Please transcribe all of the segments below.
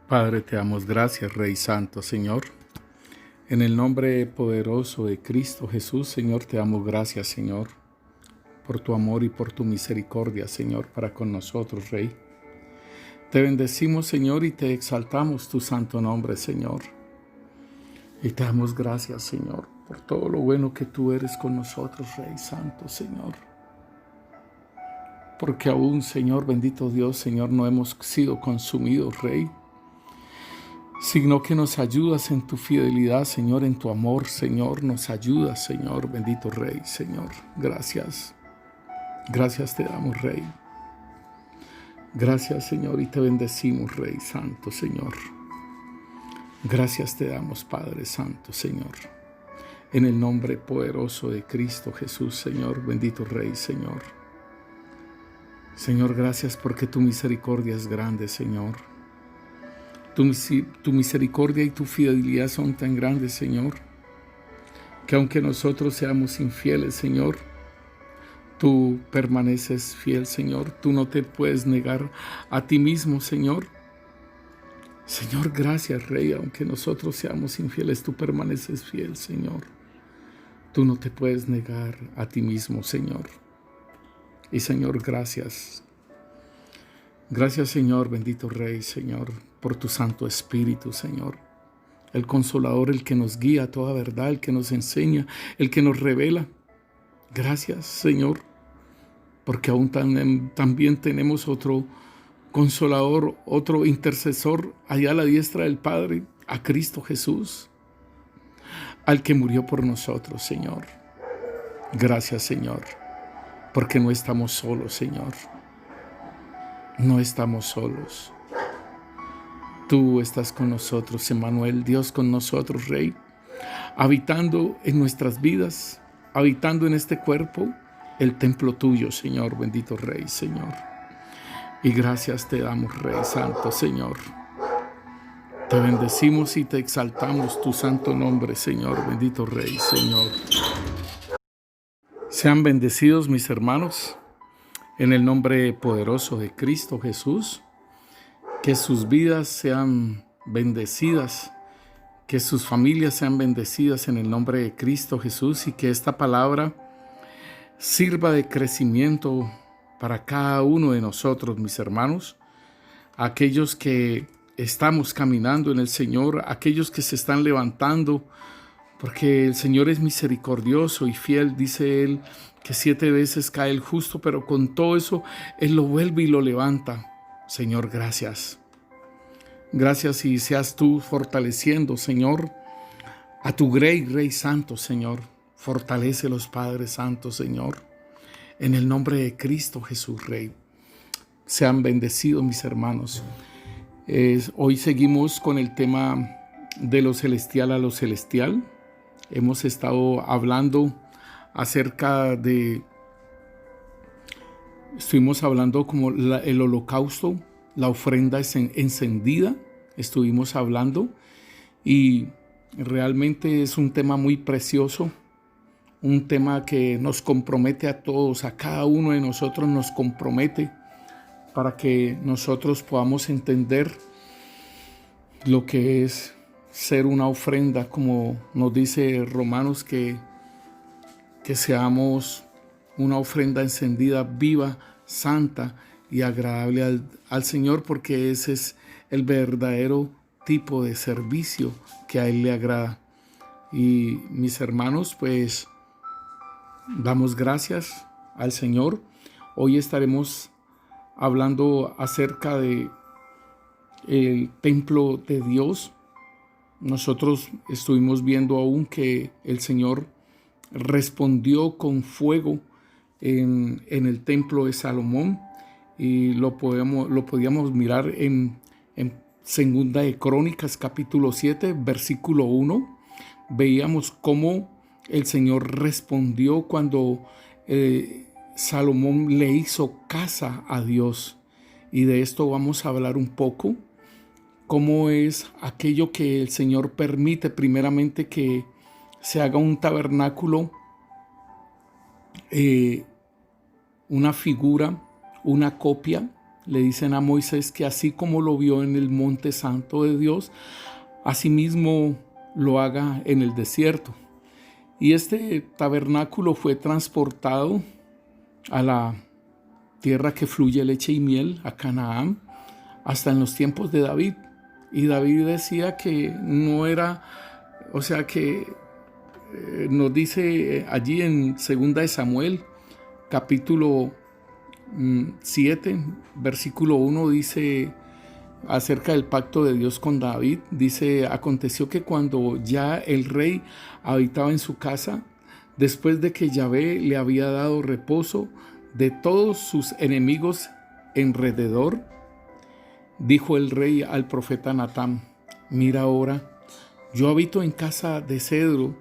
Padre, te damos gracias, Rey Santo, Señor. En el nombre poderoso de Cristo Jesús, Señor, te damos gracias, Señor, por tu amor y por tu misericordia, Señor, para con nosotros, Rey. Te bendecimos, Señor, y te exaltamos tu santo nombre, Señor. Y te damos gracias, Señor, por todo lo bueno que tú eres con nosotros, Rey Santo, Señor. Porque aún, Señor, bendito Dios, Señor, no hemos sido consumidos, Rey, sino que nos ayudas en tu fidelidad, Señor, en tu amor, Señor, nos ayudas, Señor, bendito Rey, Señor. Gracias. Gracias te damos, Rey. Gracias, Señor, y te bendecimos, Rey Santo, Señor. Gracias te damos, Padre Santo, Señor. En el nombre poderoso de Cristo Jesús, Señor, bendito Rey, Señor. Señor, gracias porque tu misericordia es grande, Señor. Tu misericordia y tu fidelidad son tan grandes, Señor, que aunque nosotros seamos infieles, Señor, tú permaneces fiel, Señor. Tú no te puedes negar a ti mismo, Señor. Señor, gracias, Rey. Aunque nosotros seamos infieles, tú permaneces fiel, Señor. Tú no te puedes negar a ti mismo, Señor. Y, Señor, gracias. Gracias, Señor, bendito Rey, Señor, por tu Santo Espíritu, Señor. El Consolador, el que nos guía a toda verdad, el que nos enseña, el que nos revela. Gracias, Señor, porque aún también tenemos otro Consolador, otro intercesor allá a la diestra del Padre, a Cristo Jesús, al que murió por nosotros, Señor. Gracias, Señor, porque no estamos solos, Señor. No estamos solos. Tú estás con nosotros, Emmanuel, Dios con nosotros, Rey, habitando en nuestras vidas, habitando en este cuerpo, el templo tuyo, Señor, bendito Rey, Señor. Y gracias te damos, Rey Santo, Señor. Te bendecimos y te exaltamos tu santo nombre, Señor, bendito Rey, Señor. Sean bendecidos mis hermanos, en el nombre poderoso de Cristo Jesús. Que sus vidas sean bendecidas, que sus familias sean bendecidas en el nombre de Cristo Jesús, y que esta palabra sirva de crecimiento para cada uno de nosotros, mis hermanos, aquellos que estamos caminando en el Señor, aquellos que se están levantando, porque el Señor es misericordioso y fiel. Dice Él que 7 veces cae el justo, pero con todo eso Él lo vuelve y lo levanta. Señor, gracias. Gracias, y seas tú fortaleciendo, Señor, a tu Rey Santo, Señor. Fortalécelos, Padre Santo, Señor. En el nombre de Cristo Jesús, Rey. Sean bendecidos, mis hermanos. Hoy seguimos con el tema de lo celestial a lo celestial. Hemos estado hablando acerca de... Estuvimos hablando como el holocausto, la ofrenda encendida. Estuvimos hablando y realmente es un tema muy precioso, un tema que nos compromete a todos, a cada uno de nosotros nos compromete para que nosotros podamos entender lo que es ser una ofrenda, como nos dice Romanos, que seamos una ofrenda encendida, viva, santa y agradable al Señor, porque ese es el verdadero tipo de servicio que a Él le agrada. Y mis hermanos, pues damos gracias al Señor. Hoy estaremos hablando acerca de el templo de Dios. Nosotros estuvimos viendo aún que el Señor respondió con fuego en el templo de Salomón, y lo podíamos mirar en Segunda de Crónicas capítulo 7 versículo 1. Veíamos cómo el Señor respondió cuando Salomón le hizo casa a Dios, y de esto vamos a hablar un poco. Cómo es aquello que el Señor permite primeramente que se haga un tabernáculo, una figura, una copia le dicen a Moisés que así como lo vio en el monte santo de Dios, asimismo lo haga en el desierto. Y este tabernáculo fue transportado a la tierra que fluye leche y miel, a Canaán, hasta en los tiempos de David. Y David decía que no era, o sea que nos dice allí en 2 de Samuel, capítulo 7, versículo 1, dice acerca del pacto de Dios con David, dice: aconteció que cuando ya el rey habitaba en su casa, después de que Yahvé le había dado reposo de todos sus enemigos alrededor, dijo el rey al profeta Natán: mira ahora, yo habito en casa de cedro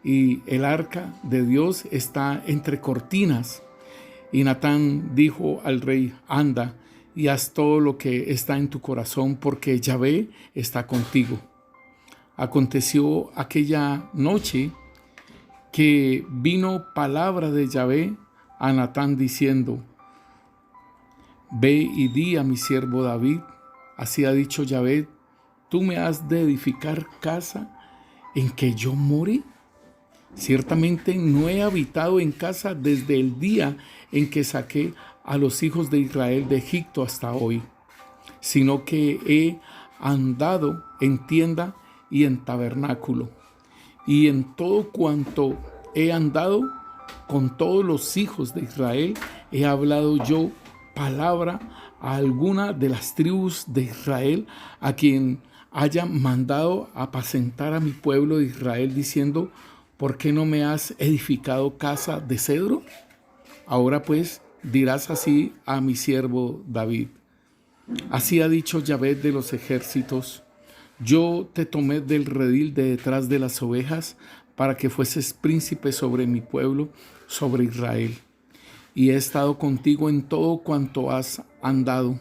y el arca de Dios está entre cortinas. Y Natán dijo al rey: anda y haz todo lo que está en tu corazón, porque Yahvé está contigo. Aconteció aquella noche que vino palabra de Yahvé a Natán diciendo: ve y di a mi siervo David, así ha dicho Yahvé, tú me has de edificar casa en que yo morí. Ciertamente no he habitado en casa desde el día en que saqué a los hijos de Israel de Egipto hasta hoy, sino que he andado en tienda y en tabernáculo, y en todo cuanto he andado con todos los hijos de Israel, he hablado yo palabra a alguna de las tribus de Israel, a quien haya mandado apacentar a mi pueblo de Israel, diciendo: ¿por qué no me has edificado casa de cedro? Ahora pues dirás así a mi siervo David: así ha dicho Yahvé de los ejércitos, yo te tomé del redil de detrás de las ovejas para que fueses príncipe sobre mi pueblo, sobre Israel. Y he estado contigo en todo cuanto has andado,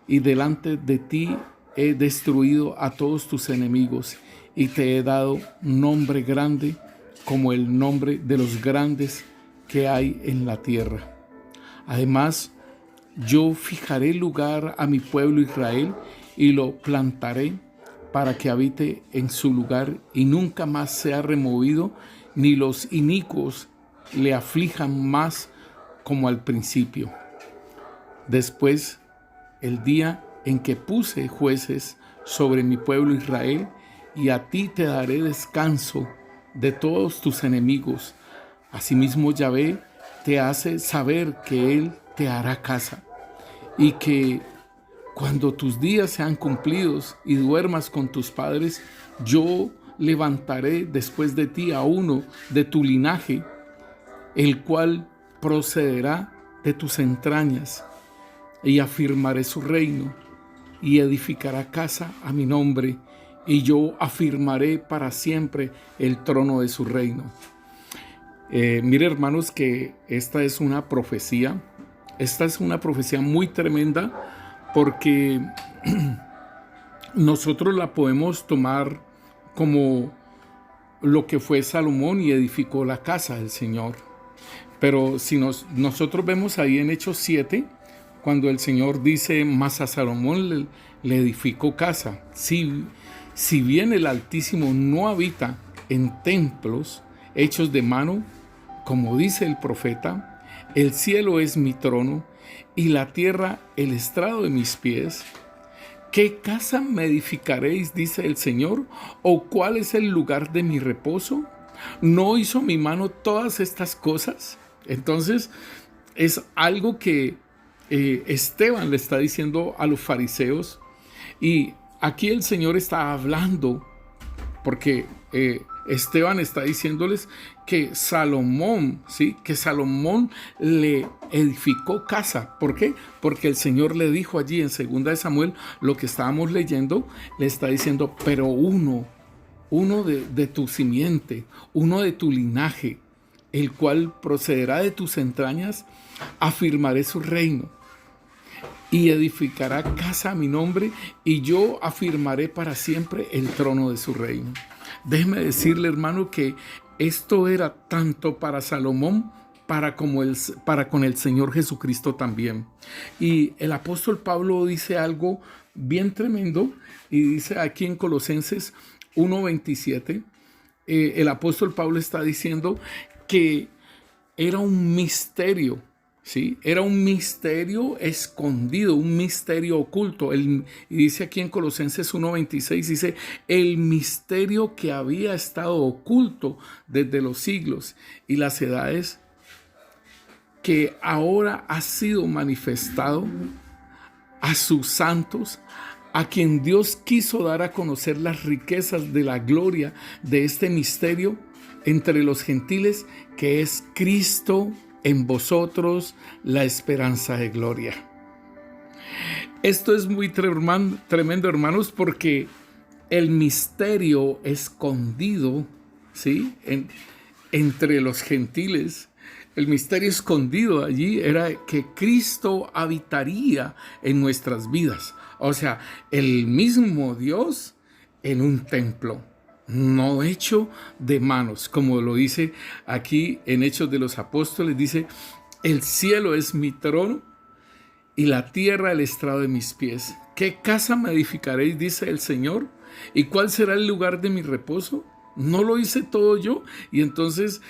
y delante de ti he destruido a todos tus enemigos, y te he dado nombre grande como el nombre de los grandes que hay en la tierra. Además, yo fijaré lugar a mi pueblo Israel y lo plantaré para que habite en su lugar y nunca más sea removido, ni los inicuos le aflijan más como al principio. Después, el día en que puse jueces sobre mi pueblo Israel, y a ti te daré descanso de todos tus enemigos. Asimismo Yahvé te hace saber que Él te hará casa, y que cuando tus días sean cumplidos y duermas con tus padres, yo levantaré después de ti a uno de tu linaje, el cual procederá de tus entrañas, y afirmaré su reino, y edificará casa a mi nombre, y yo afirmaré para siempre el trono de su reino. Mire, hermanos, que esta es una profecía muy tremenda, porque nosotros la podemos tomar como lo que fue Salomón y edificó la casa del Señor. Pero si nosotros vemos ahí en Hechos 7, cuando el Señor dice: mas a Salomón le edificó casa. Si bien el Altísimo no habita en templos hechos de mano, como dice el profeta, el cielo es mi trono y la tierra el estrado de mis pies. ¿Qué casa me edificaréis, dice el Señor? ¿O cuál es el lugar de mi reposo? ¿No hizo mi mano todas estas cosas? Entonces es algo que Esteban le está diciendo a los fariseos, y aquí el Señor está hablando porque Esteban está diciéndoles que Salomón, ¿sí? Que Salomón le edificó casa. ¿Por qué? Porque el Señor le dijo allí en 2 de Samuel, lo que estábamos leyendo, le está diciendo: pero uno de tu simiente, uno de tu linaje, el cual procederá de tus entrañas, afirmaré su reino y edificará casa a mi nombre, y yo afirmaré para siempre el trono de su reino. Déjeme decirle, hermano, que esto era tanto para Salomón, para con el Señor Jesucristo también. Y el apóstol Pablo dice algo bien tremendo, y dice aquí en Colosenses 1:27, el apóstol Pablo está diciendo que era un misterio, ¿sí? Era un misterio escondido, un misterio oculto. Y dice aquí en Colosenses 1:26, dice, el misterio que había estado oculto desde los siglos y las edades, que ahora ha sido manifestado a sus santos, a quien Dios quiso dar a conocer las riquezas de la gloria de este misterio entre los gentiles, que es Cristo en vosotros, la esperanza de gloria. Esto es muy tremendo, hermanos, porque el misterio escondido, ¿sí?, entre los gentiles, el misterio escondido allí era que Cristo habitaría en nuestras vidas. O sea, el mismo Dios en un templo, no hecho de manos, como lo dice aquí en Hechos de los Apóstoles, dice, el cielo es mi trono y la tierra el estrado de mis pies. ¿Qué casa me edificaréis?, dice el Señor, ¿y cuál será el lugar de mi reposo? ¿No lo hice todo yo? Y entonces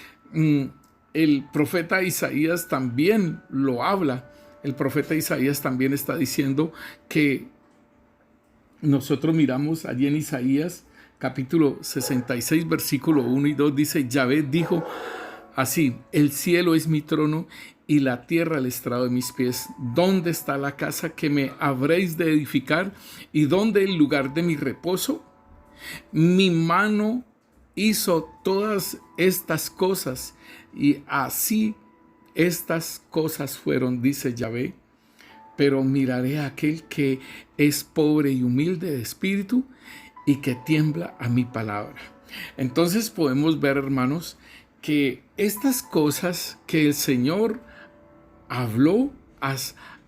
el profeta Isaías también lo habla. El profeta Isaías también está diciendo que nosotros miramos allí en Isaías capítulo 66, versículo 1 y 2, dice, Yahvé dijo así, el cielo es mi trono y la tierra el estrado de mis pies. ¿Dónde está la casa que me habréis de edificar? ¿Y dónde el lugar de mi reposo? Mi mano hizo todas estas cosas, y así estas cosas fueron, dice Yahvé. Pero miraré a aquel que es pobre y humilde de espíritu y que tiembla a mi palabra. Entonces podemos ver, hermanos, que estas cosas que el Señor habló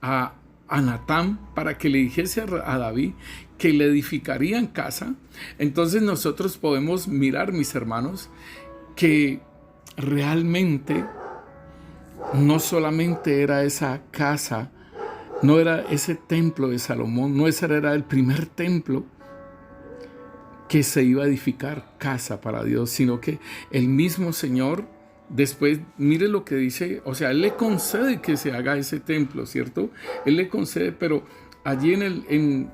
a Natán para que le dijese a David que le edificarían casa, entonces nosotros podemos mirar, mis hermanos, que realmente no solamente era esa casa, no era ese templo de Salomón, no ese era el primer templo que se iba a edificar casa para Dios, sino que el mismo Señor después, mire lo que dice, o sea, Él le concede que se haga ese templo, ¿cierto? Él le concede, pero allí en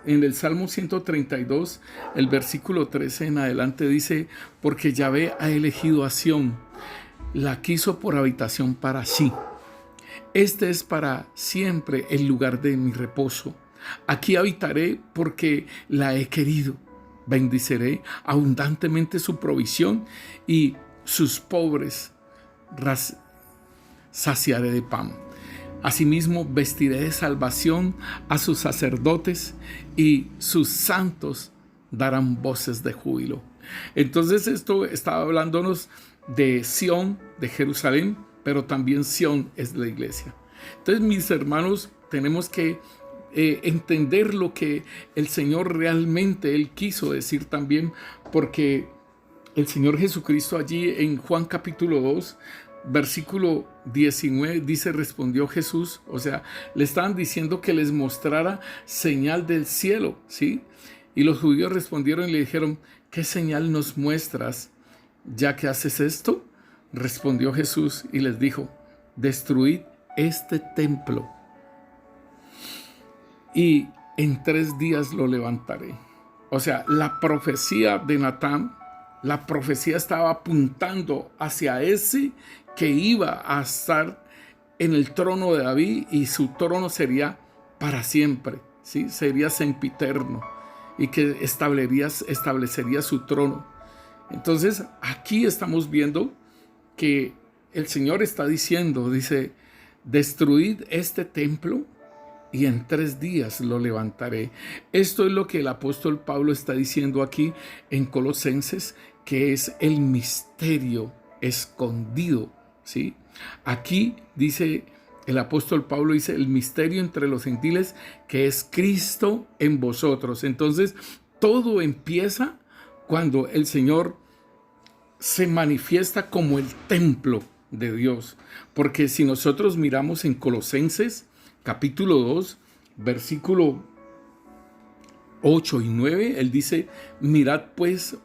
el Salmo 132, el versículo 13 en adelante dice, porque Yahvé ha elegido a Sión, la quiso por habitación para sí. Este es para siempre el lugar de mi reposo. Aquí habitaré porque la he querido. Bendiciré abundantemente su provisión y sus pobres saciaré de pan. Asimismo, vestiré de salvación a sus sacerdotes y sus santos darán voces de júbilo. Entonces esto estaba hablándonos de Sión, de Jerusalén, pero también Sión es la iglesia. Entonces, mis hermanos, tenemos que entender lo que el Señor realmente Él quiso decir también, porque el Señor Jesucristo allí en Juan capítulo 2, versículo 19, dice, respondió Jesús, o sea, le estaban diciendo que les mostrara señal del cielo, ¿sí? Y los judíos respondieron y le dijeron, ¿qué señal nos muestras ya que haces esto? Respondió Jesús y les dijo, destruid este templo y en 3 días lo levantaré. O sea, la profecía de Natán, la profecía estaba apuntando hacia ese que iba a estar en el trono de David, y su trono sería para siempre, ¿sí? Sería sempiterno, y que establecería su trono. Entonces, aquí estamos viendo que el Señor está diciendo, dice, destruid este templo y en 3 días lo levantaré. Esto es lo que el apóstol Pablo está diciendo aquí en Colosenses, que es el misterio escondido, ¿sí? Aquí dice el apóstol Pablo, dice el misterio entre los gentiles, que es Cristo en vosotros. Entonces, todo empieza cuando el Señor se manifiesta como el templo de Dios. Porque si nosotros miramos en Colosenses capítulo 2, versículo 8 y 9, él dice: mirad pues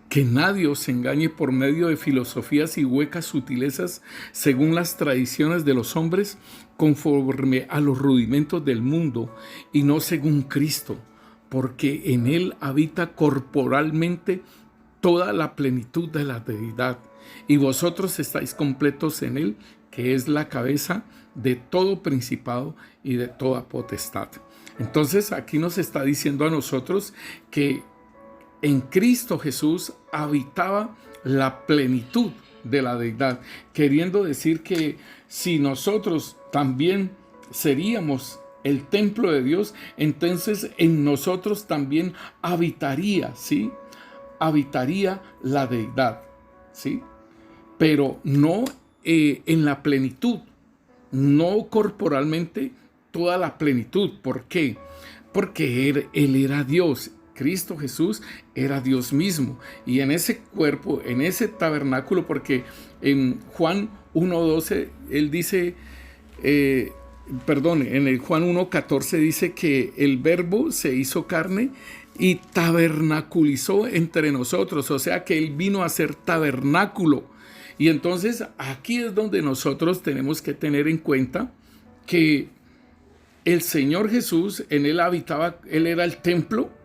que nadie os engañe por medio de filosofías y huecas sutilezas según las tradiciones de los hombres, conforme a los rudimentos del mundo y no según Cristo, porque en él habita corporalmente toda la plenitud de la deidad, y vosotros estáis completos en él, que es la cabeza de todo principado y de toda potestad. Entonces aquí nos está diciendo a nosotros que en Cristo Jesús habitaba la plenitud de la deidad, queriendo decir que si nosotros también seríamos el templo de Dios, entonces en nosotros también habitaría, ¿sí? Habitaría la deidad, ¿sí? Pero no en la plenitud, no corporalmente toda la plenitud. ¿Por qué? Porque él era Dios. Cristo Jesús era Dios mismo, y en ese cuerpo, en ese tabernáculo, porque en Juan 1:12 él dice, en el Juan 1:14 dice que el verbo se hizo carne y tabernaculizó entre nosotros, o sea que él vino a ser tabernáculo. Y entonces aquí es donde nosotros tenemos que tener en cuenta que el Señor Jesús, en él habitaba, él era el templo,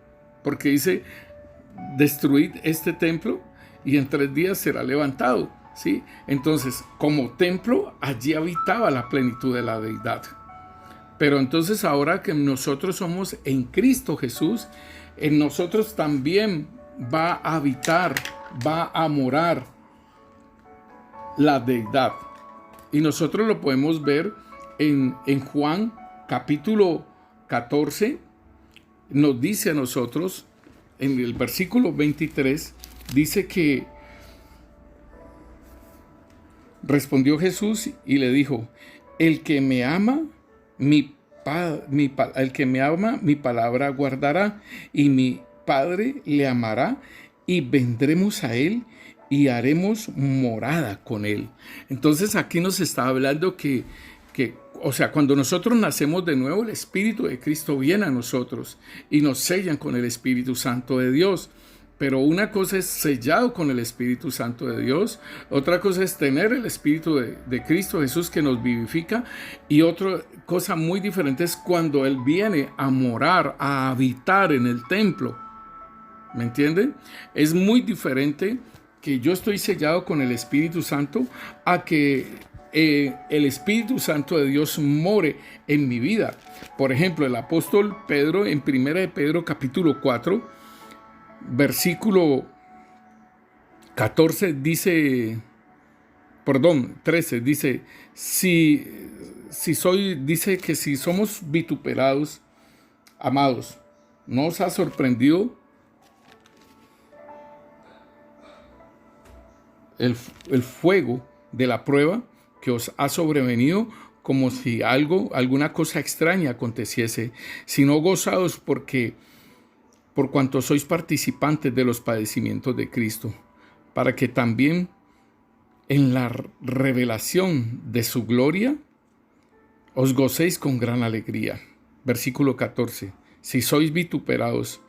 porque dice: destruid este templo y en 3 días será levantado, ¿sí? Entonces, como templo, allí habitaba la plenitud de la deidad. Pero entonces ahora que nosotros somos en Cristo Jesús, en nosotros también va a habitar, va a morar la deidad. Y nosotros lo podemos ver en Juan capítulo 14, nos dice a nosotros, en el versículo 23, dice que respondió Jesús y le dijo: el que me ama, mi palabra guardará, y mi Padre le amará, y vendremos a él y haremos morada con él. Entonces aquí nos está hablando que o sea, cuando nosotros nacemos de nuevo, el Espíritu de Cristo viene a nosotros y nos sellan con el Espíritu Santo de Dios. Pero una cosa es sellado con el Espíritu Santo de Dios, otra cosa es tener el Espíritu de Cristo Jesús que nos vivifica, y otra cosa muy diferente es cuando Él viene a morar, a habitar en el templo. ¿Me entienden? Es muy diferente que yo estoy sellado con el Espíritu Santo a que el Espíritu Santo de Dios more en mi vida. Por ejemplo, el apóstol Pedro en 1 de Pedro capítulo 4, versículo 13 dice, dice dice que si somos vituperados, amados, ¿no os ha sorprendido el fuego de la prueba que os ha sobrevenido, como si alguna cosa extraña aconteciese, sino gozaos por cuanto sois participantes de los padecimientos de Cristo, para que también en la revelación de su gloria os gocéis con gran alegría. Versículo 14. Si sois vituperados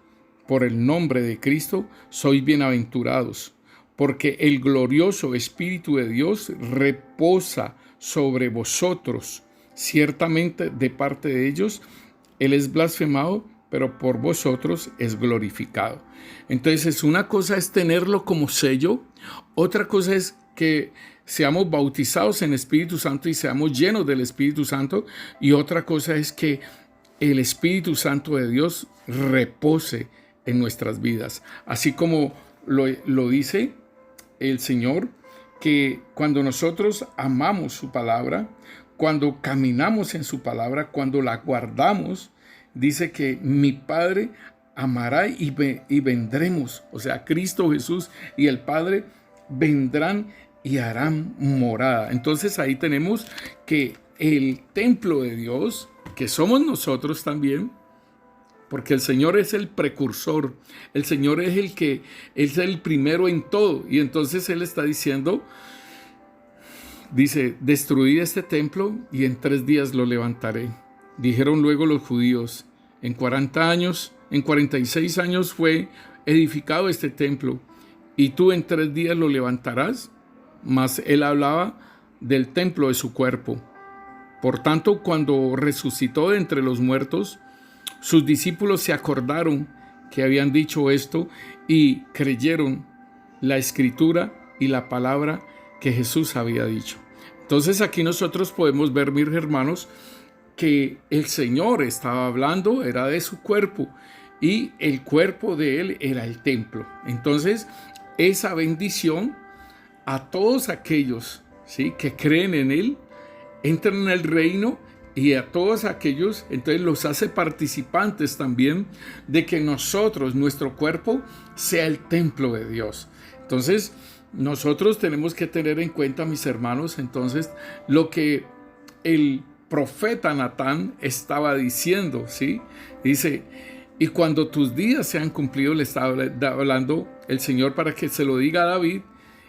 por el nombre de Cristo, sois bienaventurados, porque el glorioso Espíritu de Dios reposa sobre vosotros. Ciertamente de parte de ellos Él es blasfemado, pero por vosotros es glorificado. Entonces, una cosa es tenerlo como sello, otra cosa es que seamos bautizados en Espíritu Santo y seamos llenos del Espíritu Santo, y otra cosa es que el Espíritu Santo de Dios repose en nuestras vidas, así como lo dice el Señor, que cuando nosotros amamos su palabra, cuando caminamos en su palabra, cuando la guardamos, dice que mi Padre amará y vendremos. O sea, Cristo Jesús y el Padre vendrán y harán morada. Entonces ahí tenemos que el templo de Dios, que somos nosotros también, porque el Señor es el precursor, el Señor es el que es el primero en todo. Y entonces Él está diciendo, dice, destruid este templo y en 3 días lo levantaré. Dijeron luego los judíos, en 46 años fue edificado este templo, y tú en 3 días lo levantarás. Mas Él hablaba del templo de su cuerpo. Por tanto, cuando resucitó de entre los muertos, sus discípulos se acordaron que habían dicho esto y creyeron la escritura y la palabra que Jesús había dicho. Entonces aquí nosotros podemos ver, mis hermanos, que el Señor estaba hablando, era de su cuerpo, y el cuerpo de Él era el templo. Entonces, esa bendición a todos aquellos, ¿sí?, que creen en Él, entran en el reino, y a todos aquellos, entonces los hace participantes también de que nosotros, nuestro cuerpo, sea el templo de Dios. Entonces, nosotros tenemos que tener en cuenta, mis hermanos, entonces, lo que el profeta Natán estaba diciendo, ¿sí? Dice, y cuando tus días sean cumplidos, le está hablando el Señor para que se lo diga a David,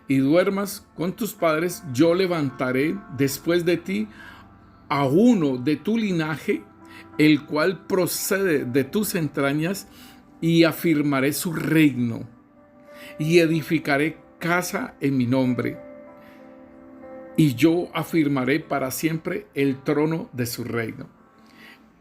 y duermas con tus padres, yo levantaré después de ti a uno de tu linaje, el cual procede de tus entrañas, y afirmaré su reino, y edificaré casa en mi nombre, y yo afirmaré para siempre el trono de su reino.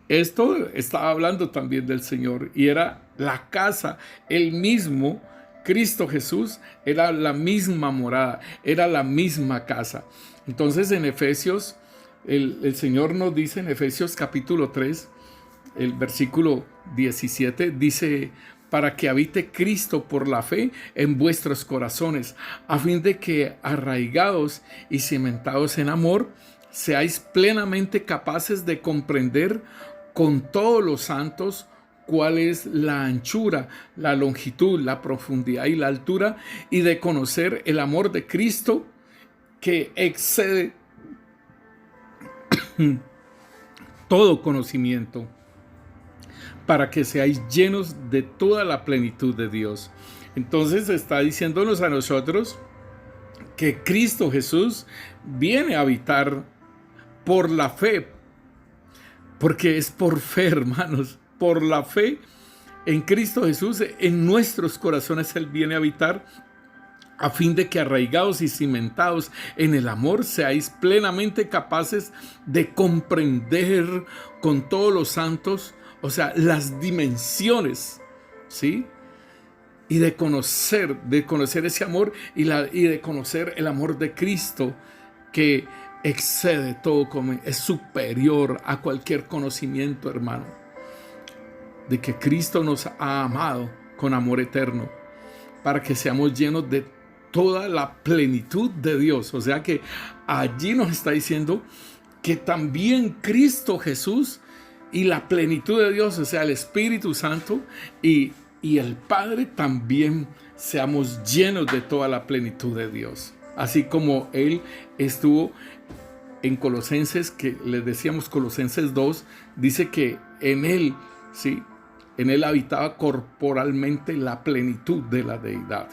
Esto estaba hablando también del Señor, y era la casa, el mismo Cristo Jesús, era la misma morada, era la misma casa. Entonces en Efesios, el Señor nos dice en Efesios capítulo 3, el versículo 17, dice, para que habite Cristo por la fe en vuestros corazones, a fin de que, arraigados y cimentados en amor, seáis plenamente capaces de comprender con todos los santos cuál es la anchura, la longitud, la profundidad y la altura, y de conocer el amor de Cristo que excede todo conocimiento, para que seáis llenos de toda la plenitud de Dios. Entonces está diciéndonos a nosotros que Cristo Jesús viene a habitar por la fe, porque es por fe, hermanos, por la fe en Cristo Jesús, en nuestros corazones Él viene a habitar, a fin de que, arraigados y cimentados en el amor, seáis plenamente capaces de comprender con todos los santos, o sea, las dimensiones, ¿sí?, y de conocer ese amor, y de conocer el amor de Cristo, que excede todo, es superior a cualquier conocimiento, hermano, de que Cristo nos ha amado con amor eterno, para que seamos llenos de toda la plenitud de Dios. O sea que allí nos está diciendo que también Cristo Jesús y la plenitud de Dios, o sea, el Espíritu Santo y el Padre, también seamos llenos de toda la plenitud de Dios. Así como Él estuvo en Colosenses, que les decíamos, Colosenses 2, dice que en Él, ¿sí?, en Él habitaba corporalmente la plenitud de la deidad.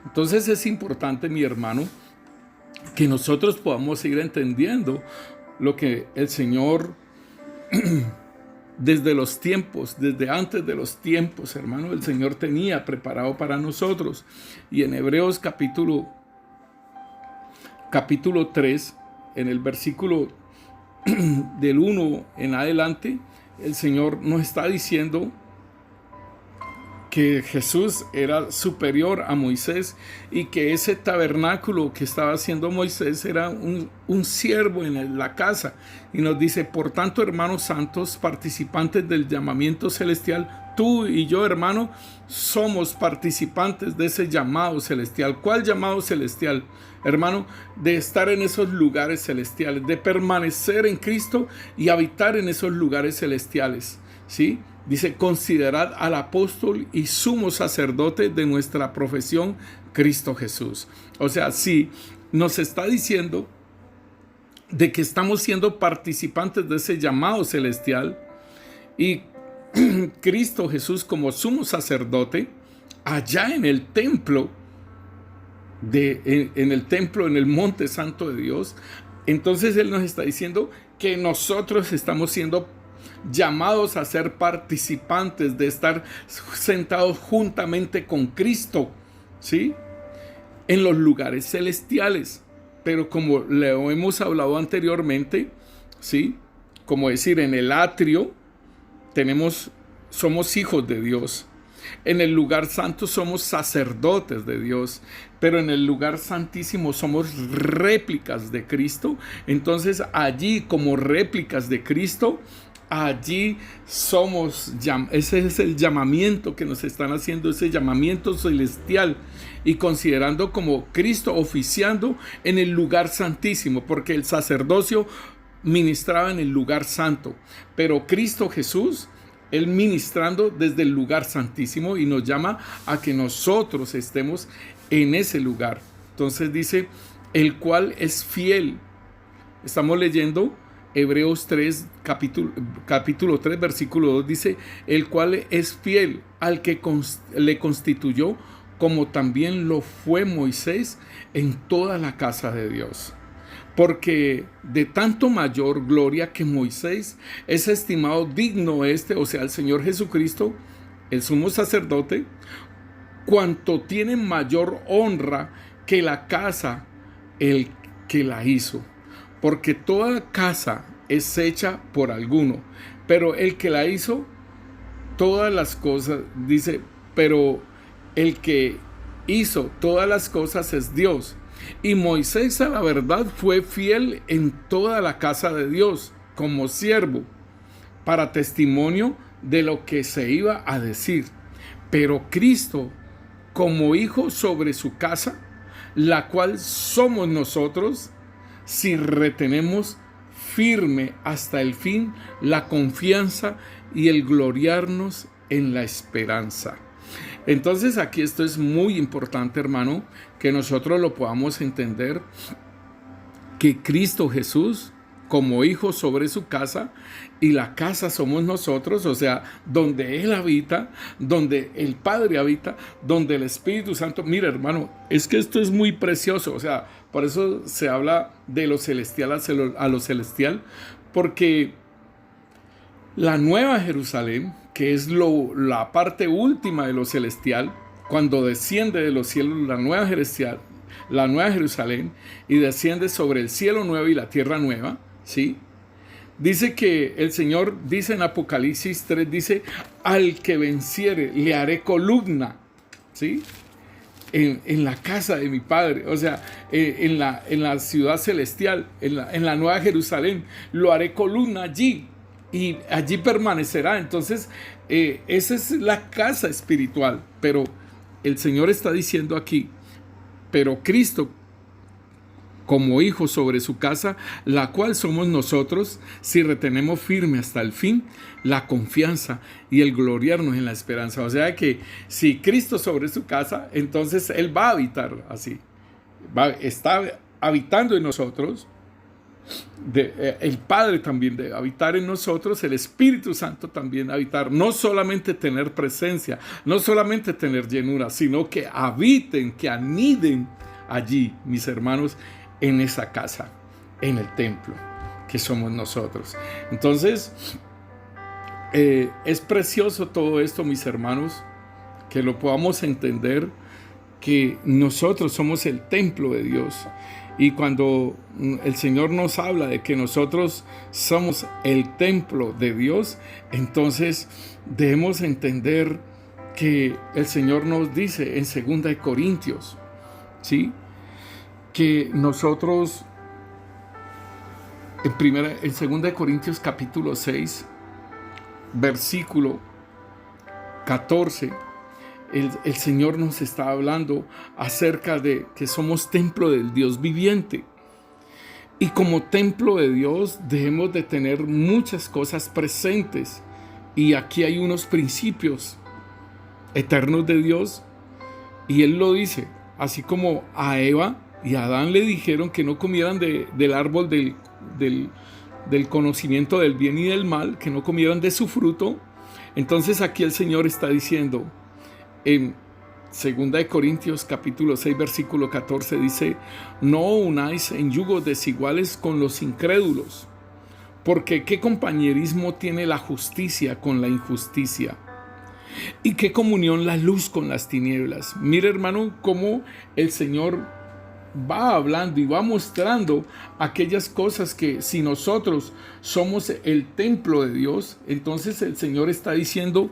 Entonces es importante, mi hermano, que nosotros podamos ir entendiendo lo que el Señor desde los tiempos, desde antes de los tiempos, hermano, el Señor tenía preparado para nosotros. Y en Hebreos capítulo 3, en el versículo del 1 en adelante, el Señor nos está diciendo que Jesús era superior a Moisés, y que ese tabernáculo que estaba haciendo Moisés era un siervo en la casa. Y nos dice, por tanto, hermanos santos, participantes del llamamiento celestial, tú y yo, hermano, somos participantes de ese llamado celestial. ¿Cuál llamado celestial, hermano? De estar en esos lugares celestiales, de permanecer en Cristo y habitar en esos lugares celestiales, ¿sí? Dice, considerad al apóstol y sumo sacerdote de nuestra profesión, Cristo Jesús. O sea, sí, nos está diciendo de que estamos siendo participantes de ese llamado celestial, y Cristo Jesús como sumo sacerdote, allá en el templo, en el monte santo de Dios, entonces Él nos está diciendo que nosotros estamos siendo llamados a ser participantes de estar sentados juntamente con Cristo, ¿sí? En los lugares celestiales. Pero como lo hemos hablado anteriormente, ¿sí? Como decir, en el atrio somos hijos de Dios. En el lugar santo somos sacerdotes de Dios, pero en el lugar santísimo somos réplicas de Cristo. Entonces allí, como réplicas de Cristo, allí somos, ese es el llamamiento que nos están haciendo, ese llamamiento celestial, y considerando como Cristo oficiando en el lugar santísimo, porque el sacerdocio ministraba en el lugar santo, pero Cristo Jesús, Él ministrando desde el lugar santísimo, y nos llama a que nosotros estemos en ese lugar. Entonces dice, el cual es fiel. Estamos leyendo Hebreos 3, capítulo 3, versículo 2, dice, el cual es fiel al que le constituyó, como también lo fue Moisés en toda la casa de Dios. Porque de tanto mayor gloria que Moisés es estimado digno o sea, el Señor Jesucristo, el sumo sacerdote, cuanto tiene mayor honra que la casa, el que la hizo. Porque toda casa es hecha por alguno, pero el que la hizo, todas las cosas, dice, pero el que hizo todas las cosas es Dios. Y Moisés, a la verdad, fue fiel en toda la casa de Dios como siervo, para testimonio de lo que se iba a decir. Pero Cristo, como hijo sobre su casa, la cual somos nosotros, si retenemos firme hasta el fin la confianza y el gloriarnos en la esperanza. Entonces aquí esto es muy importante, hermano, que nosotros lo podamos entender, que Cristo Jesús, como hijo sobre su casa, y la casa somos nosotros, o sea, donde Él habita, donde el Padre habita, donde el Espíritu Santo. Mira, hermano, es que esto es muy precioso, o sea, por eso se habla de lo celestial a lo celestial, porque la Nueva Jerusalén, que es la parte última de lo celestial, cuando desciende de los cielos la Nueva Jerusalén, y desciende sobre el cielo nuevo y la tierra nueva, ¿sí? Dice que el Señor dice en Apocalipsis 3, dice, al que venciere le haré columna, ¿sí? En la casa de mi Padre, o sea, en la ciudad celestial, en la Nueva Jerusalén, lo haré columna allí, y allí permanecerá. Entonces, esa es la casa espiritual. Pero el Señor está diciendo aquí, pero Cristo, como hijo sobre su casa, la cual somos nosotros, si retenemos firme hasta el fin la confianza y el gloriarnos en la esperanza. O sea que si Cristo sobre su casa, entonces Él va a habitar así, está habitando en nosotros. El Padre también debe habitar en nosotros, el Espíritu Santo también habitar, no solamente tener presencia, no solamente tener llenura, sino que habiten, que aniden allí, mis hermanos, en esa casa, en el templo que somos nosotros. Entonces, es precioso todo esto, mis hermanos, que lo podamos entender, que nosotros somos el templo de Dios. Y cuando el Señor nos habla de que nosotros somos el templo de Dios, entonces debemos entender que el Señor nos dice en 2 Corintios, ¿sí?, que nosotros, en 2 Corintios capítulo 6, versículo 14, el Señor nos está hablando acerca de que somos templo del Dios viviente. Y como templo de Dios debemos de tener muchas cosas presentes. Y aquí hay unos principios eternos de Dios. Y Él lo dice, así como a Eva y a Adán le dijeron que no comieran del árbol del conocimiento del bien y del mal, que no comieran de su fruto. Entonces aquí el Señor está diciendo en 2 Corintios capítulo 6 versículo 14, dice: no unáis en yugos desiguales con los incrédulos, porque ¿qué compañerismo tiene la justicia con la injusticia? ¿Y qué comunión la luz con las tinieblas? Mire, hermano, cómo el Señor va hablando y va mostrando aquellas cosas que si nosotros somos el templo de Dios, entonces el Señor está diciendo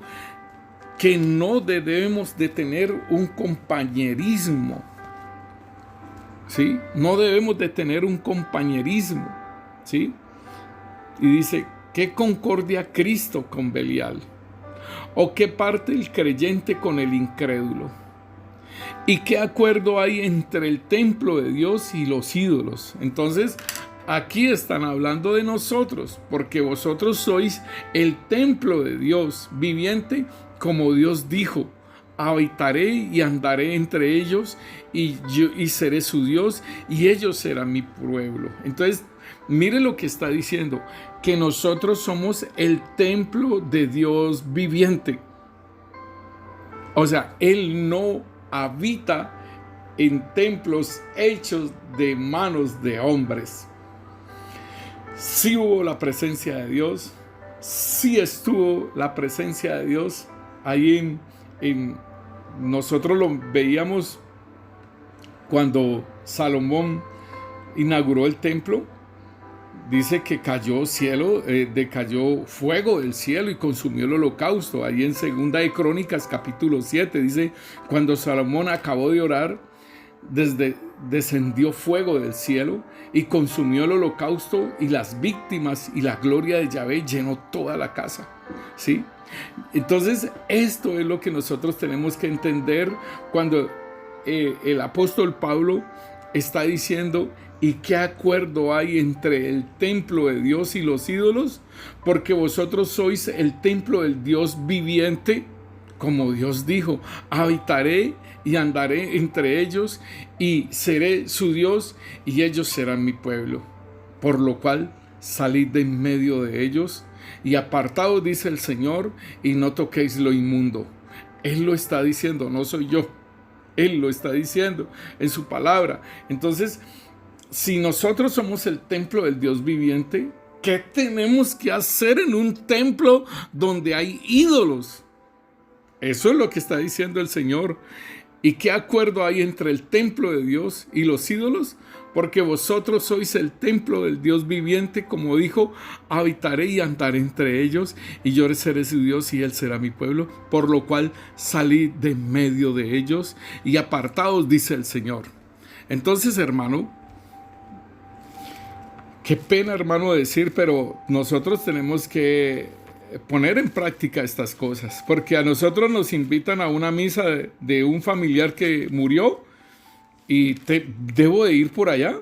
que no debemos de tener un compañerismo, ¿sí? No debemos de tener un compañerismo, ¿sí? Y dice: ¿qué concordia Cristo con Belial? ¿O qué parte el creyente con el incrédulo? ¿Y qué acuerdo hay entre el templo de Dios y los ídolos? Entonces, aquí están hablando de nosotros, porque vosotros sois el templo de Dios viviente, como Dios dijo: habitaré y andaré entre ellos, y seré su Dios, y ellos serán mi pueblo. Entonces, mire lo que está diciendo, que nosotros somos el templo de Dios viviente. O sea, Él no habita en templos hechos de manos de hombres. Sí hubo la presencia de Dios, sí estuvo la presencia de Dios ahí nosotros lo veíamos cuando Salomón inauguró el templo. Dice que cayó fuego del cielo y consumió el holocausto. Ahí en 2 de Crónicas capítulo 7 dice: cuando Salomón acabó de orar, descendió fuego del cielo y consumió el holocausto, y las víctimas, y la gloria de Yahvé llenó toda la casa, ¿sí? Entonces esto es lo que nosotros tenemos que entender cuando el apóstol Pablo está diciendo: ¿y qué acuerdo hay entre el templo de Dios y los ídolos? Porque vosotros sois el templo del Dios viviente, como Dios dijo: habitaré y andaré entre ellos, y seré su Dios, y ellos serán mi pueblo. Por lo cual salid de en medio de ellos, y apartaos, dice el Señor, y no toquéis lo inmundo. Él lo está diciendo, no soy yo. Él lo está diciendo en su palabra. Entonces, si nosotros somos el templo del Dios viviente, ¿qué tenemos que hacer en un templo donde hay ídolos? Eso es lo que está diciendo el Señor. ¿Y qué acuerdo hay entre el templo de Dios y los ídolos? Porque vosotros sois el templo del Dios viviente, como dijo: habitaré y andaré entre ellos, y yo seré su Dios y él será mi pueblo. Por lo cual salid de medio de ellos y apartaos, dice el Señor. Entonces, hermano, qué pena, hermano, decir, pero nosotros tenemos que poner en práctica estas cosas, porque a nosotros nos invitan a una misa de un familiar que murió y debo de ir por allá.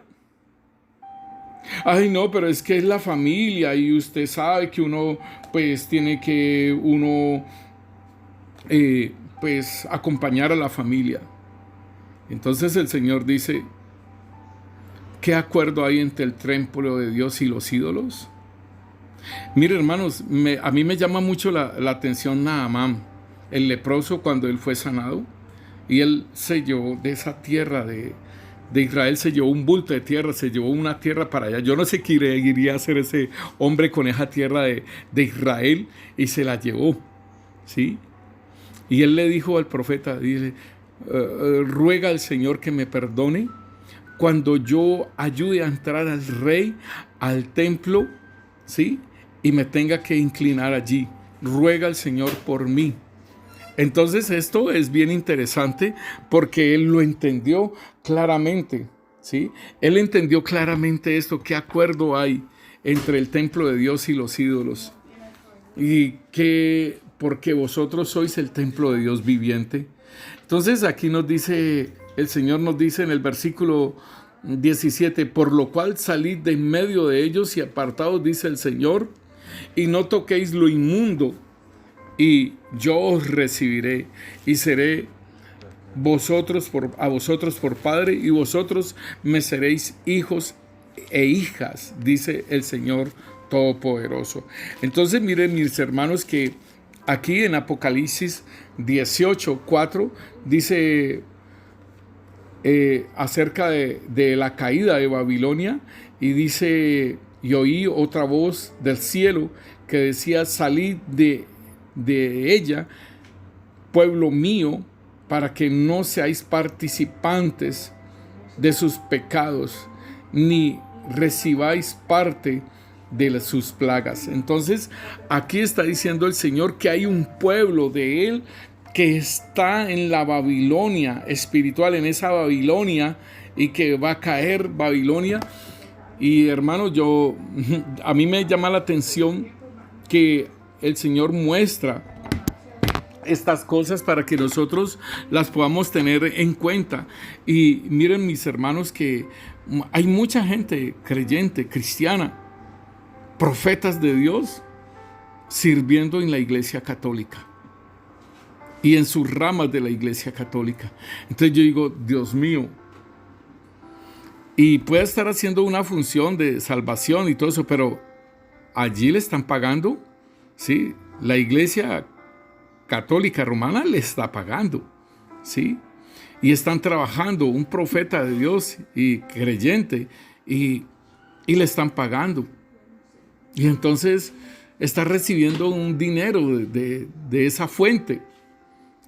Ay, no, pero es que es la familia y usted sabe que uno pues tiene que pues acompañar a la familia. Entonces el Señor dice: ¿qué acuerdo hay entre el templo de Dios y los ídolos? Mire, hermanos, a mí me llama mucho la atención Naamán, el leproso, cuando él fue sanado. Y él se llevó de esa tierra de Israel, se llevó un bulto de tierra, se llevó una tierra para allá. Yo no sé qué iría a hacer ese hombre con esa tierra de Israel, y se la llevó, ¿sí? Y él le dijo al profeta, dice: ruega al Señor que me perdone cuando yo ayude a entrar al rey al templo, ¿sí? Y me tenga que inclinar allí. Ruega al Señor por mí. Entonces esto es bien interesante, porque él lo entendió claramente, ¿sí? Él entendió claramente esto: qué acuerdo hay entre el templo de Dios y los ídolos. Y que porque vosotros sois el templo de Dios viviente. Entonces aquí nos dice, el Señor nos dice en el versículo 17: por lo cual salid de en medio de ellos y apartaos, dice el Señor, y no toquéis lo inmundo, y yo os recibiré, y seré a vosotros por padre, y vosotros me seréis hijos e hijas, dice el Señor Todopoderoso. Entonces, miren, mis hermanos, que aquí en Apocalipsis 18:4 dice acerca de la caída de Babilonia, y dice: y oí otra voz del cielo que decía: salid de ella, pueblo mío, para que no seáis participantes de sus pecados, ni recibáis parte de sus plagas. Entonces aquí está diciendo el Señor que hay un pueblo de Él que está en la Babilonia espiritual, en esa Babilonia, y que va a caer Babilonia. Y hermanos, a mí me llama la atención que el Señor muestra estas cosas para que nosotros las podamos tener en cuenta. Y miren, mis hermanos, que hay mucha gente creyente, cristiana, profetas de Dios, sirviendo en la Iglesia Católica y en sus ramas de la Iglesia Católica. Entonces yo digo: Dios mío, y puede estar haciendo una función de salvación y todo eso, pero allí le están pagando, ¿sí? La Iglesia Católica Romana le está pagando, ¿sí? Y están trabajando, un profeta de Dios y creyente, y le están pagando. Y entonces está recibiendo un dinero de esa fuente.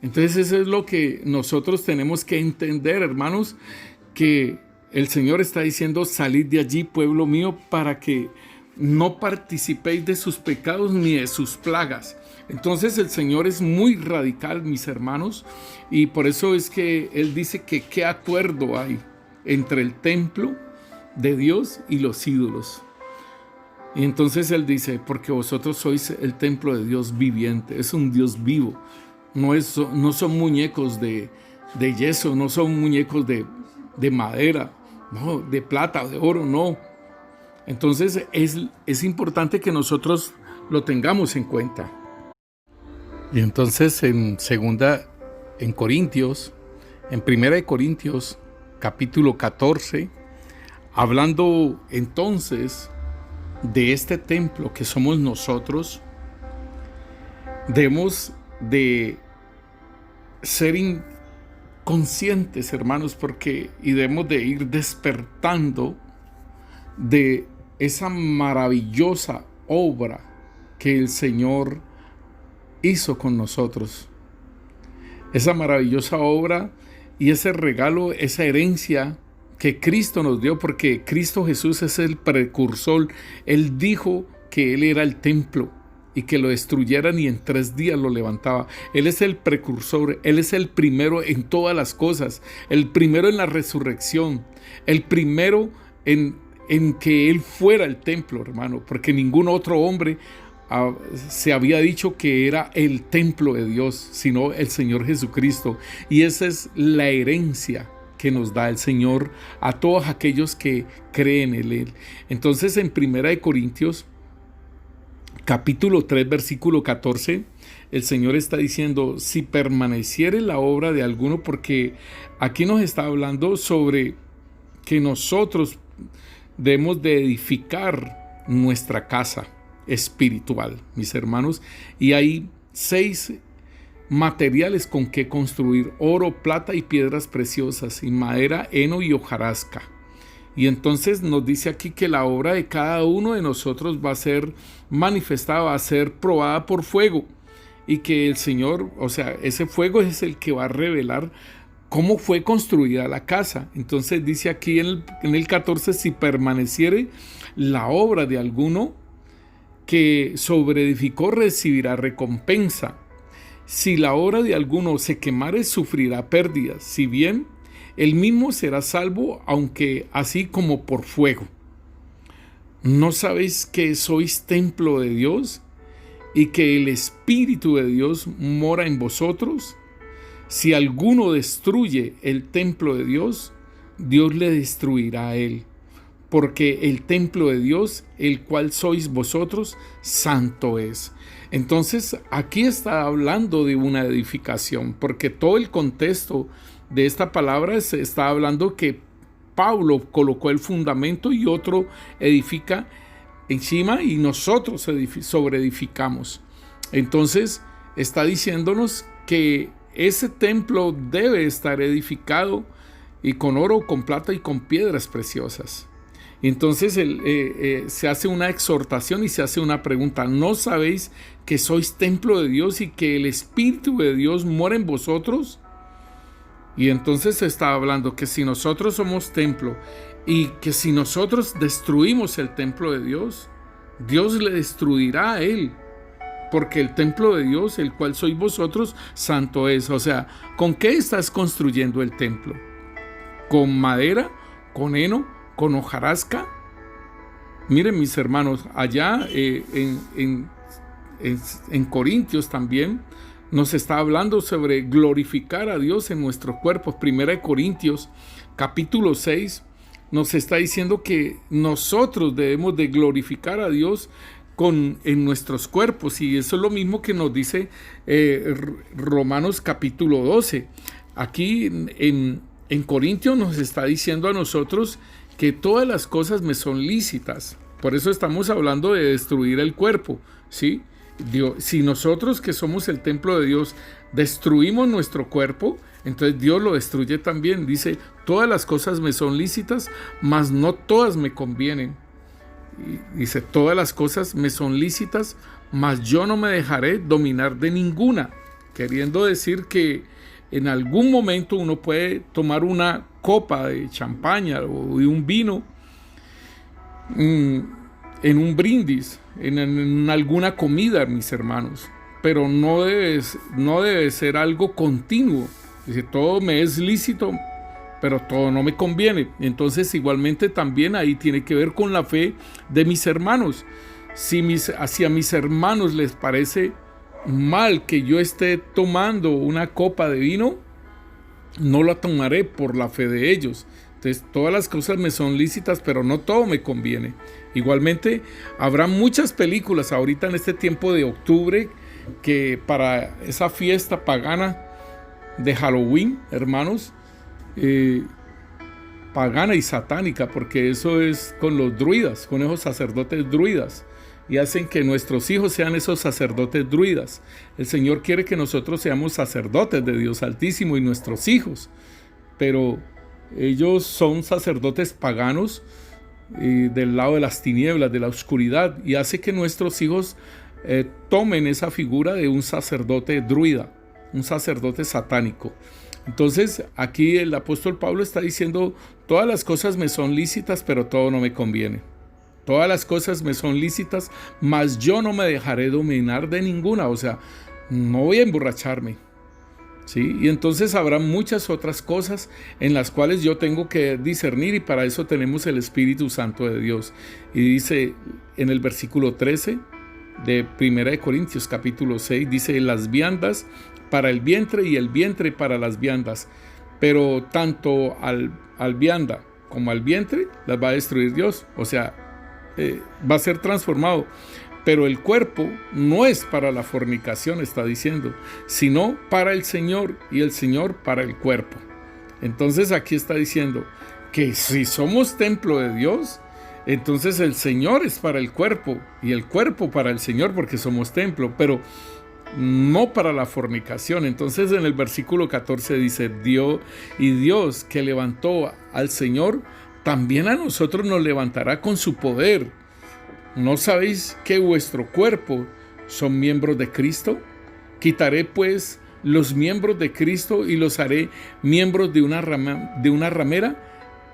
Entonces eso es lo que nosotros tenemos que entender, hermanos, que el Señor está diciendo: salid de allí, pueblo mío, para que no participéis de sus pecados ni de sus plagas. Entonces el Señor es muy radical, mis hermanos, y por eso es que Él dice que qué acuerdo hay entre el templo de Dios y los ídolos. Y entonces Él dice: porque vosotros sois el templo de Dios viviente. Es un Dios vivo. No son muñecos de yeso, no son muñecos de madera, no, de plata, de oro, no. Entonces es importante que nosotros lo tengamos en cuenta. Y entonces en Corintios, en 1 Corintios, capítulo 14, hablando entonces de este templo que somos nosotros, debemos de ser conscientes, hermanos, y debemos de ir despertando de esa maravillosa obra que el Señor hizo con nosotros. Esa maravillosa obra y ese regalo, esa herencia que Cristo nos dio, porque Cristo Jesús es el precursor. Él dijo que Él era el templo y que lo destruyeran y en 3 días lo levantaba. Él es el precursor, Él es el primero en todas las cosas, el primero en la resurrección, el primero en que Él fuera el templo, hermano, porque ningún otro hombre se había dicho que era el templo de Dios, sino el Señor Jesucristo. Y esa es la herencia que nos da el Señor a todos aquellos que creen en Él. Entonces en 1 Corintios capítulo 3 versículo 14, el Señor está diciendo: si permaneciere la obra de alguno, porque aquí nos está hablando sobre que nosotros debemos de edificar nuestra casa espiritual, mis hermanos, y hay 6 materiales con que construir: oro, plata y piedras preciosas, y madera, heno y hojarasca. Y entonces nos dice aquí que la obra de cada uno de nosotros va a ser manifestada, va a ser probada por fuego, y que el Señor, o sea, ese fuego es el que va a revelar cómo fue construida la casa. Entonces dice aquí en el 14: si permaneciere la obra de alguno que sobreedificó, recibirá recompensa. Si la obra de alguno se quemare, sufrirá pérdidas, si bien él mismo será salvo, aunque así como por fuego. ¿No sabéis que sois templo de Dios y que el Espíritu de Dios mora en vosotros? Si alguno destruye el templo de Dios, Dios le destruirá a él, porque el templo de Dios, el cual sois vosotros, santo es. Entonces aquí está hablando de una edificación, porque todo el contexto de esta palabra se está hablando que Pablo colocó el fundamento y otro edifica encima y nosotros sobreedificamos. Entonces está diciéndonos que ese templo debe estar edificado y con oro, con plata y con piedras preciosas. Entonces se hace una exhortación y se hace una pregunta: ¿no sabéis que sois templo de Dios y que el Espíritu de Dios mora en vosotros? Y entonces se está hablando que si nosotros somos templo y que si nosotros destruimos el templo de Dios, Dios le destruirá a él, porque el templo de Dios, el cual sois vosotros, santo es. O sea, ¿con qué estás construyendo el templo? ¿Con madera? ¿Con heno? ¿Con hojarasca? Miren, mis hermanos, allá en Corintios también nos está hablando sobre glorificar a Dios en nuestros cuerpos. Primera de Corintios, capítulo 6, nos está diciendo que nosotros debemos de glorificar a Dios en nuestros cuerpos, y eso es lo mismo que nos dice Romanos capítulo 12. Aquí en Corintios nos está diciendo a nosotros que todas las cosas me son lícitas. Por eso estamos hablando de destruir el cuerpo, ¿sí? Si nosotros, que somos el templo de Dios, destruimos nuestro cuerpo, entonces Dios lo destruye también. Dice: todas las cosas me son lícitas, mas no todas me convienen. Y dice: todas las cosas me son lícitas, mas yo no me dejaré dominar de ninguna. Queriendo decir que en algún momento uno puede tomar una copa de champaña o de un vino en un brindis, en alguna comida, mis hermanos, pero no debe ser algo continuo. Dice: todo me es lícito, pero todo no me conviene. Entonces, igualmente también ahí tiene que ver con la fe de mis hermanos. Si a mis hermanos les parece mal que yo esté tomando una copa de vino, no la tomaré por la fe de ellos. Entonces, todas las cosas me son lícitas, pero no todo me conviene. Igualmente, habrá muchas películas ahorita en este tiempo de octubre que para esa fiesta pagana de Halloween, hermanos, pagana y satánica, porque eso es con los druidas, con esos sacerdotes druidas, y hacen que nuestros hijos sean esos sacerdotes druidas. El Señor quiere que nosotros seamos sacerdotes de Dios Altísimo y nuestros hijos, pero ellos son sacerdotes paganos del lado de las tinieblas, de la oscuridad, y hace que nuestros hijos tomen esa figura de un sacerdote druida, un sacerdote satánico. Entonces aquí el apóstol Pablo está diciendo: todas las cosas me son lícitas, pero todo no me conviene. Todas las cosas me son lícitas, mas yo no me dejaré dominar de ninguna. O sea, no voy a emborracharme, ¿sí? Y entonces habrá muchas otras cosas en las cuales yo tengo que discernir, y para eso tenemos el Espíritu Santo de Dios. Y dice en el versículo 13 de 1 de Corintios capítulo 6, dice: las viandas para el vientre y el vientre para las viandas, pero tanto al vianda como al vientre las va a destruir Dios. O sea, va a ser transformado. Pero el cuerpo no es para la fornicación, está diciendo, sino para el Señor, y el Señor para el cuerpo. Entonces aquí está diciendo que si somos templo de Dios, entonces el Señor es para el cuerpo y el cuerpo para el Señor, porque somos templo, pero no para la fornicación. Entonces en el versículo 14 dice: Dios que levantó al Señor, también a nosotros nos levantará con su poder. ¿No sabéis que vuestro cuerpo son miembros de Cristo? Quitaré pues los miembros de Cristo y los haré miembros de una ramera.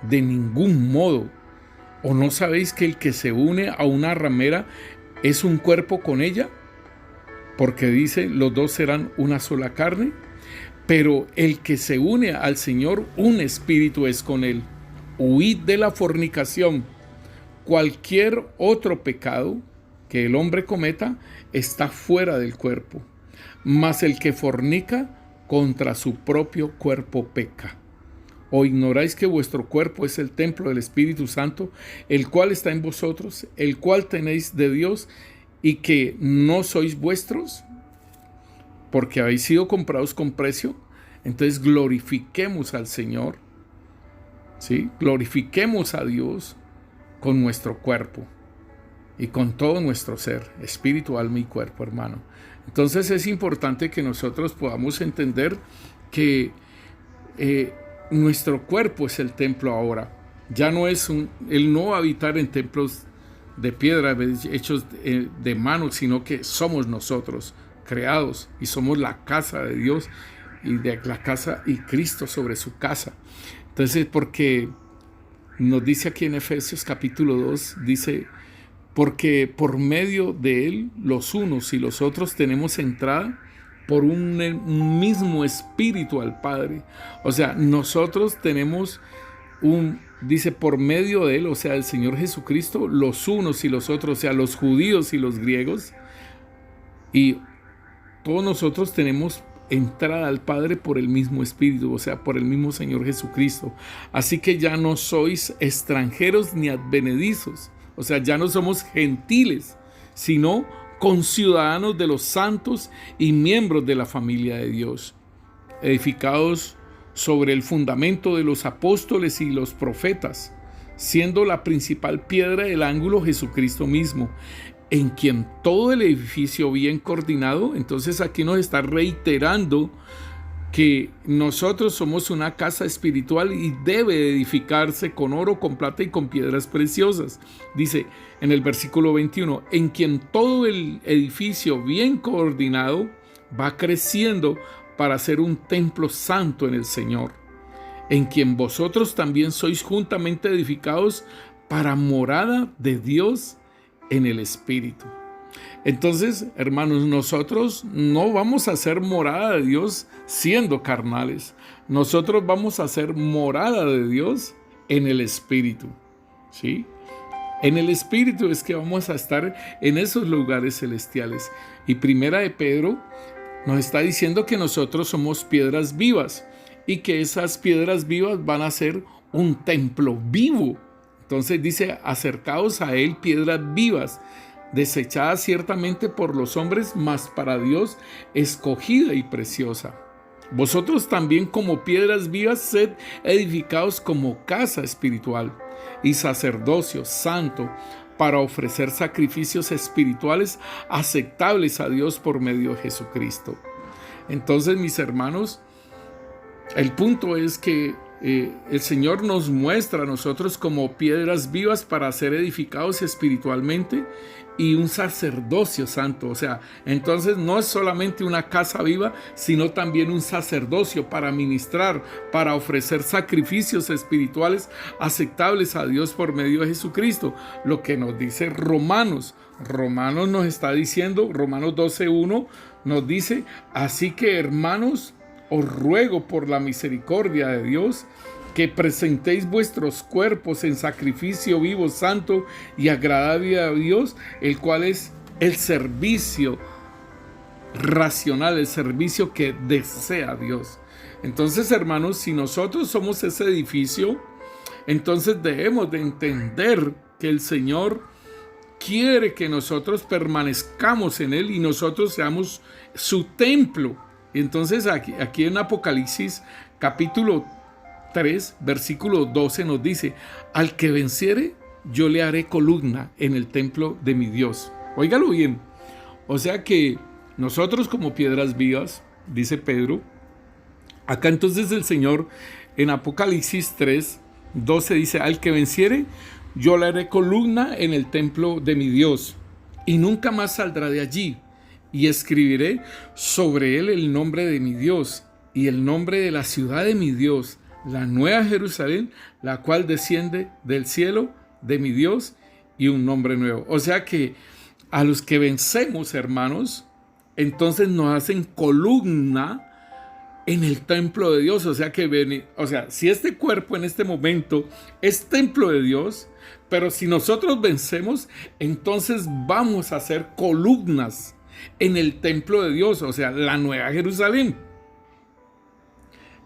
De ningún modo. ¿O no sabéis que el que se une a una ramera es un cuerpo con ella? Porque dice: los dos serán una sola carne. Pero el que se une al Señor, un espíritu es con él. Huid de la fornicación. Cualquier otro pecado que el hombre cometa está fuera del cuerpo, mas el que fornica contra su propio cuerpo peca. ¿O ignoráis que vuestro cuerpo es el templo del Espíritu Santo, el cual está en vosotros, el cual tenéis de Dios, y que no sois vuestros? Porque habéis sido comprados con precio. Entonces glorifiquemos al Señor, ¿sí? Glorifiquemos a Dios con nuestro cuerpo y con todo nuestro ser, espíritu, alma y cuerpo, hermano. Entonces es importante que nosotros podamos entender que nuestro cuerpo es el templo ahora. Ya no es Él no va a habitar en templos de piedra hechos de manos, sino que somos nosotros creados y somos la casa de Dios y de la casa y Cristo sobre su casa. Entonces, porque nos dice aquí en Efesios capítulo 2, dice, porque por medio de Él los unos y los otros tenemos entrada por un mismo espíritu al Padre. O sea, nosotros tenemos dice, por medio de Él, o sea, el Señor Jesucristo, los unos y los otros, o sea, los judíos y los griegos, y todos nosotros tenemos entrada al Padre por el mismo Espíritu, o sea, por el mismo Señor Jesucristo. Así que ya no sois extranjeros ni advenedizos, o sea, ya no somos gentiles, sino conciudadanos de los santos y miembros de la familia de Dios, edificados sobre el fundamento de los apóstoles y los profetas, siendo la principal piedra del ángulo Jesucristo mismo, en quien todo el edificio bien coordinado. Entonces aquí nos está reiterando que nosotros somos una casa espiritual y debe edificarse con oro, con plata y con piedras preciosas. Dice en el versículo 21, en quien todo el edificio bien coordinado va creciendo para ser un templo santo en el Señor, en quien vosotros también sois juntamente edificados para morada de Dios en el Espíritu. Entonces, hermanos, nosotros no vamos a ser morada de Dios siendo carnales. Nosotros vamos a ser morada de Dios en el Espíritu, ¿sí? En el Espíritu es que vamos a estar en esos lugares celestiales. Y Primera de Pedro nos está diciendo que nosotros somos piedras vivas y que esas piedras vivas van a ser un templo vivo. Entonces dice, acercaos a Él piedras vivas, desechadas ciertamente por los hombres, mas para Dios escogida y preciosa. Vosotros también como piedras vivas sed edificados como casa espiritual y sacerdocio santo, para ofrecer sacrificios espirituales aceptables a Dios por medio de Jesucristo. Entonces, mis hermanos, el punto es que el Señor nos muestra a nosotros como piedras vivas para ser edificados espiritualmente y un sacerdocio santo. O sea, entonces no es solamente una casa viva, sino también un sacerdocio para ministrar, para ofrecer sacrificios espirituales aceptables a Dios por medio de Jesucristo. Lo que nos dice Romanos nos está diciendo, Romanos 12:1 nos dice, así que hermanos, os ruego por la misericordia de Dios que presentéis vuestros cuerpos en sacrificio vivo, santo y agradable a Dios, el cual es el servicio racional, el servicio que desea Dios. Entonces, hermanos, si nosotros somos ese edificio, entonces debemos de entender que el Señor quiere que nosotros permanezcamos en Él y nosotros seamos su templo. Entonces aquí en Apocalipsis capítulo 3 versículo 12 nos dice, al que venciere yo le haré columna en el templo de mi Dios. Óigalo bien. O sea que nosotros como piedras vivas, dice Pedro, acá entonces el Señor en Apocalipsis 3 12 dice, al que venciere yo le haré columna en el templo de mi Dios y nunca más saldrá de allí. Y escribiré sobre él el nombre de mi Dios y el nombre de la ciudad de mi Dios, la nueva Jerusalén, la cual desciende del cielo de mi Dios, y un nombre nuevo. O sea que a los que vencemos, hermanos, entonces nos hacen columna en el templo de Dios. O sea si este cuerpo en este momento es templo de Dios, pero si nosotros vencemos, entonces vamos a hacer columnas en el templo de Dios, o sea, la nueva Jerusalén.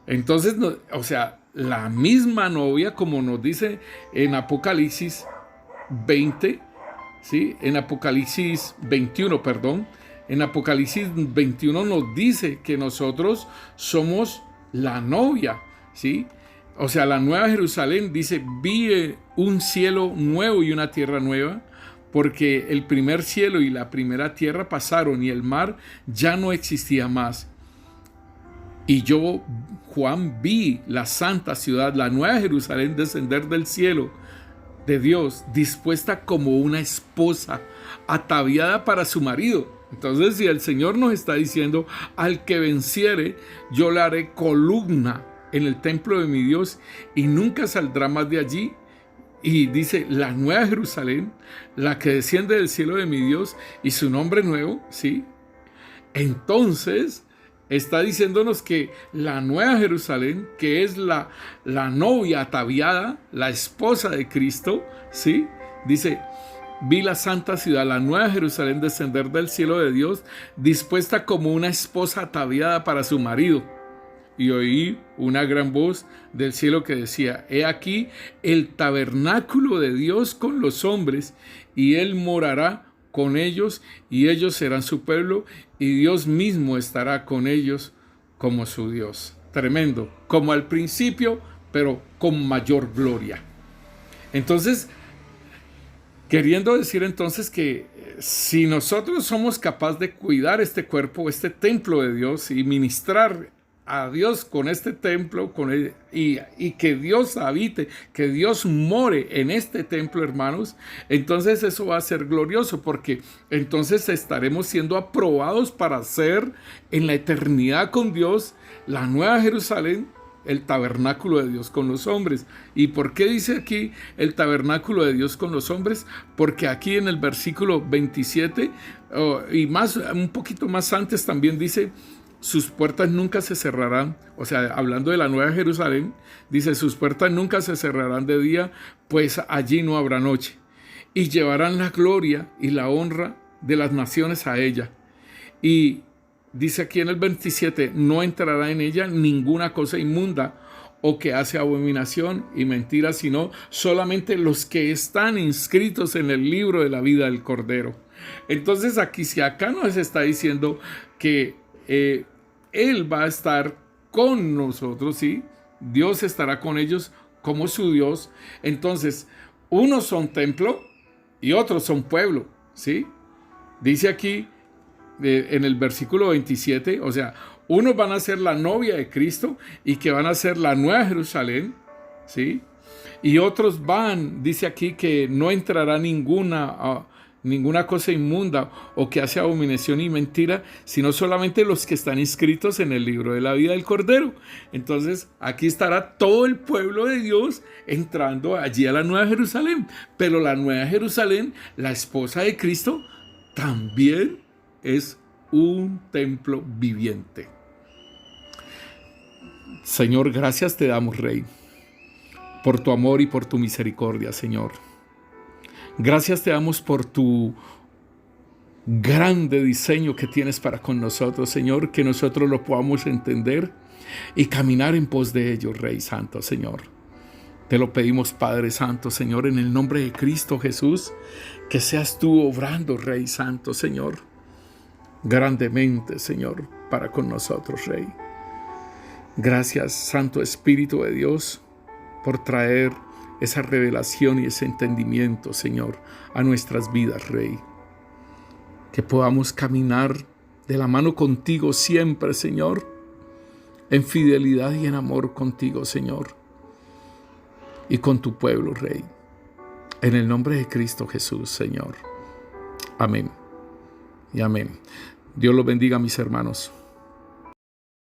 Entonces, o sea, la misma novia, como nos dice en Apocalipsis 20, ¿sí? En Apocalipsis 21, perdón. En Apocalipsis 21 nos dice que nosotros somos la novia, ¿sí? O sea, la nueva Jerusalén dice, vi un cielo nuevo y una tierra nueva, porque el primer cielo y la primera tierra pasaron y el mar ya no existía más. Y yo, Juan, vi la santa ciudad, la nueva Jerusalén, descender del cielo de Dios, dispuesta como una esposa, ataviada para su marido. Entonces, si el Señor nos está diciendo, al que venciere, yo le haré columna en el templo de mi Dios y nunca saldrá más de allí. Y dice, la nueva Jerusalén, la que desciende del cielo de mi Dios y su nombre nuevo, ¿sí? Entonces, está diciéndonos que la nueva Jerusalén, que es la novia ataviada, la esposa de Cristo, ¿sí? Dice, vi la santa ciudad, la nueva Jerusalén, descender del cielo de Dios, dispuesta como una esposa ataviada para su marido. Y oí una gran voz del cielo que decía, he aquí el tabernáculo de Dios con los hombres, y Él morará con ellos, y ellos serán su pueblo, y Dios mismo estará con ellos como su Dios. Tremendo, como al principio, pero con mayor gloria. Entonces, queriendo decir entonces que si nosotros somos capaces de cuidar este cuerpo, este templo de Dios, y ministrar a Dios con este templo, y que Dios habite, que Dios more en este templo, hermanos, entonces eso va a ser glorioso, porque entonces estaremos siendo aprobados para ser en la eternidad con Dios la nueva Jerusalén, el tabernáculo de Dios con los hombres. ¿Y por qué dice aquí el tabernáculo de Dios con los hombres? Porque aquí en el versículo 27 y un poquito más antes también dice, sus puertas nunca se cerrarán, o sea, hablando de la nueva Jerusalén, dice, sus puertas nunca se cerrarán de día, pues allí no habrá noche. Y llevarán la gloria y la honra de las naciones a ella. Y dice aquí en el 27, no entrará en ella ninguna cosa inmunda o que hace abominación y mentira, sino solamente los que están inscritos en el libro de la vida del Cordero. Entonces aquí, si acá nos está diciendo que Él va a estar con nosotros, ¿sí? Dios estará con ellos como su Dios. Entonces, unos son templo y otros son pueblo, ¿sí? Dice aquí en el versículo 27, o sea, unos van a ser la novia de Cristo y que van a ser la nueva Jerusalén, ¿sí? Y otros dice aquí que no entrará ninguna cosa inmunda o que hace abominación y mentira, sino solamente los que están inscritos en el libro de la vida del Cordero. Entonces, aquí estará todo el pueblo de Dios entrando allí a la Nueva Jerusalén. Pero la Nueva Jerusalén, la esposa de Cristo, también es un templo viviente. Señor, gracias te damos, Rey, por tu amor y por tu misericordia, Señor. Gracias te damos por tu grande diseño que tienes para con nosotros, Señor, que nosotros lo podamos entender y caminar en pos de ello, Rey Santo, Señor. Te lo pedimos, Padre Santo, Señor, en el nombre de Cristo Jesús, que seas tú obrando, Rey Santo, Señor, grandemente, Señor, para con nosotros, Rey. Gracias, Santo Espíritu de Dios, por traer esa revelación y ese entendimiento, Señor, a nuestras vidas, Rey. Que podamos caminar de la mano contigo siempre, Señor, en fidelidad y en amor contigo, Señor, y con tu pueblo, Rey. En el nombre de Cristo Jesús, Señor. Amén y amén. Dios los bendiga, mis hermanos.